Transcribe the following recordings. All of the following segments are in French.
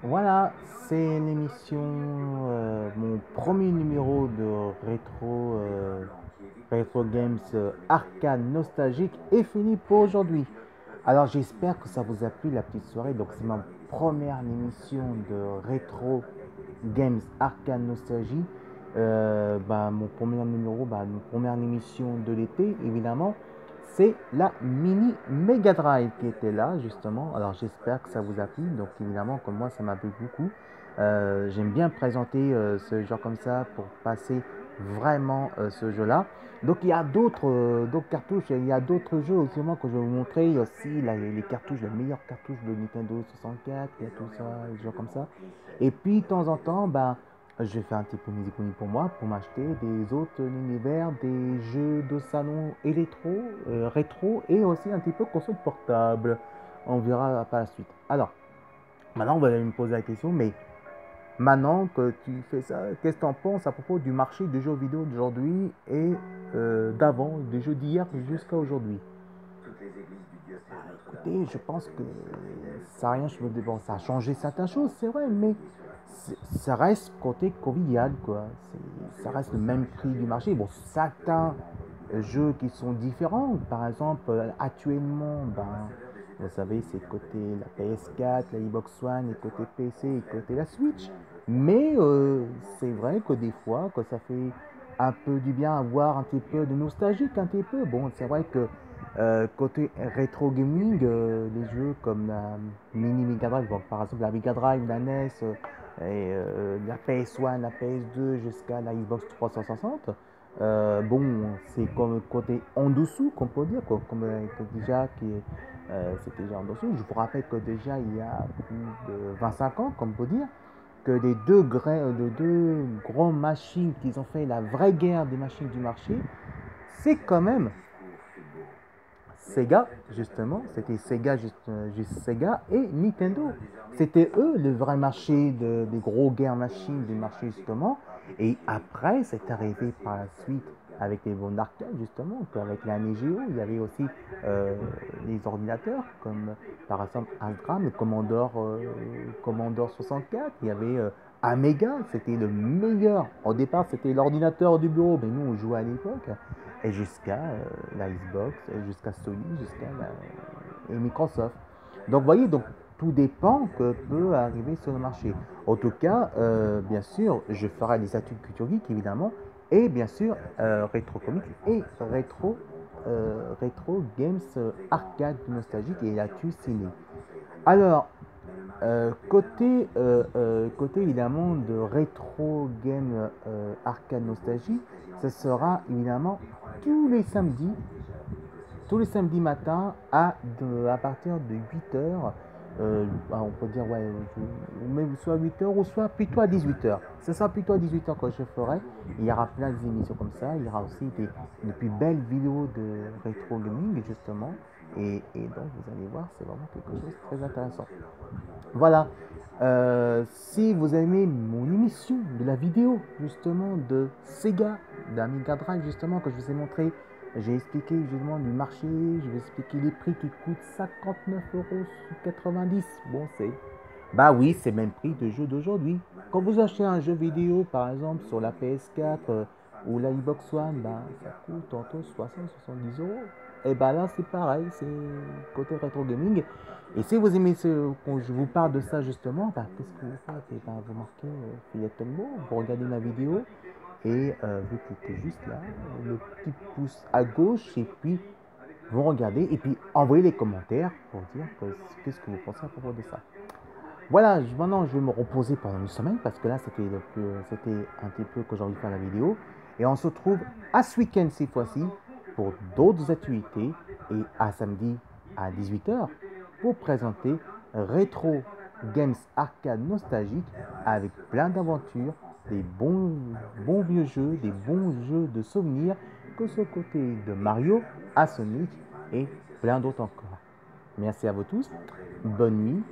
Voilà, c'est l'émission, mon premier numéro de Retro Games arcade nostalgique est fini pour aujourd'hui. Alors j'espère que ça vous a plu la petite soirée. Donc c'est ma première émission de Retro Games arcade nostalgie. Mon premier numéro, mon première émission de l'été évidemment. C'est la mini Mega Drive qui était là justement. Alors j'espère que ça vous a plu. Donc évidemment comme moi ça m'a plu beaucoup. J'aime bien présenter ce genre comme ça pour passer vraiment ce jeu-là. Donc il y a d'autres cartouches, il y a d'autres jeux aussi que je vais vous montrer. Il y a aussi les cartouches, les meilleures cartouches de Nintendo 64, il y a tout ça, des jeux comme ça. Et puis de temps en temps, je vais faire un petit peu musique pour moi, pour m'acheter des autres univers, des jeux de salon rétro et aussi un petit peu console portable. On verra par la suite. Alors, maintenant, on va me poser la question, mais maintenant que tu fais ça, qu'est-ce que tu en penses à propos du marché des jeux vidéo d'aujourd'hui et d'avant, des jeux d'hier jusqu'à aujourd'hui? Écoutez, je pense que ça a rien, bon, ça a changé certaines choses, c'est vrai, mais ça reste côté convivial, quoi. Ça reste le même prix du marché. Bon, certains jeux qui sont différents, par exemple, actuellement, vous savez, c'est côté la PS4, la Xbox One, et côté PC, et côté la Switch. Mais c'est vrai que des fois, que ça fait un peu du bien avoir un petit peu de nostalgique, un petit peu. Bon, c'est vrai que côté rétro gaming, les jeux comme la mini Mega Drive, bon, par exemple la Mega Drive, la NES, la PS1, la PS2 jusqu'à la Xbox 360, bon, c'est comme côté en dessous qu'on peut dire, quoi, comme déjà c'était déjà en dessous. Je vous rappelle que déjà il y a plus de 25 ans, comme on peut dire, que les deux grandes machines qui ont fait la vraie guerre des machines du marché, c'est quand même Sega, justement, c'était Sega, juste Sega et Nintendo. C'était eux le vrai marché des gros guerres machines du marché, justement. Et après, c'est arrivé par la suite avec les bons arcades, justement, avec la Neo Geo. Il y avait aussi les ordinateurs, comme par exemple Astra, le Commodore 64. Il y avait Amiga, c'était le meilleur. Au départ, c'était l'ordinateur du bureau, mais nous, on jouait à l'époque et jusqu'à la Xbox, jusqu'à Sony, et Microsoft. Donc vous voyez, donc tout dépend que peut arriver sur le marché. En tout cas, bien sûr, je ferai des études culture geek évidemment, et bien sûr rétro comics et rétro games arcade nostalgique et l'actu ciné. Alors, côté évidemment de rétro game arcade nostalgie, ce sera évidemment tous les samedis, tous les samedis matins à partir de 8h. On peut dire, ouais, même soit 8h ou soit plutôt à 18h. Ce sera plutôt à 18h que je ferai. Il y aura plein d'émissions comme ça. Il y aura aussi de plus belles vidéos de rétro gaming, justement. Donc, vous allez voir, c'est vraiment quelque chose de très intéressant. Voilà. Si vous aimez mon émission de la vidéo justement de Sega, d'Amiga Drive justement que je vous ai montré, j'ai expliqué justement du marché, je vais expliquer les prix qui coûtent 59,90 €. Bon, oui, c'est le même prix de jeu d'aujourd'hui. Quand vous achetez un jeu vidéo par exemple sur la PS4 ou la Xbox One, ça coûte entre 60 et 70 euros. Et là c'est pareil, c'est côté rétro gaming. Et si vous aimez quand je vous parle de ça justement, qu'est-ce que vous faites? Vous marquez Filet Tombo, vous regardez ma vidéo et vous cliquez juste là, le petit pouce à gauche et puis vous regardez et puis envoyez les commentaires pour dire qu'est-ce que vous pensez à propos de ça. Voilà, maintenant je vais me reposer pendant une semaine parce que là c'était un petit peu que j'ai envie de faire la vidéo. Et on se retrouve à ce week-end cette fois-ci pour d'autres activités et à samedi à 18h pour présenter Retro Games Arcade Nostalgique avec plein d'aventures, des bons vieux jeux, des bons jeux de souvenirs que ce côté de Mario à Sonic et plein d'autres encore. Merci à vous tous, bonne nuit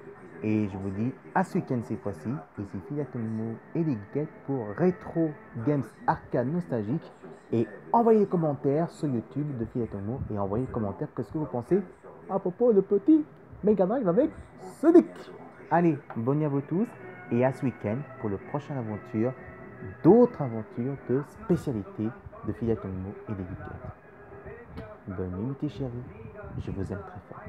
et je vous dis à ce week-end cette fois-ci. Ici Philatomimo et les Geeks pour Retro Games Arcade Nostalgique. Et envoyez des commentaires sur YouTube de Philatomimo et envoyez des commentaires qu'est-ce que vous pensez à propos de petit Mega Drive avec Sonic. Allez, bonne nuit à vous tous et à ce week-end pour le prochaine aventure, d'autres aventures de spécialité de filets animaux et des liqueurs. Bonne nuit, mes petits chéris. Je vous aime très fort.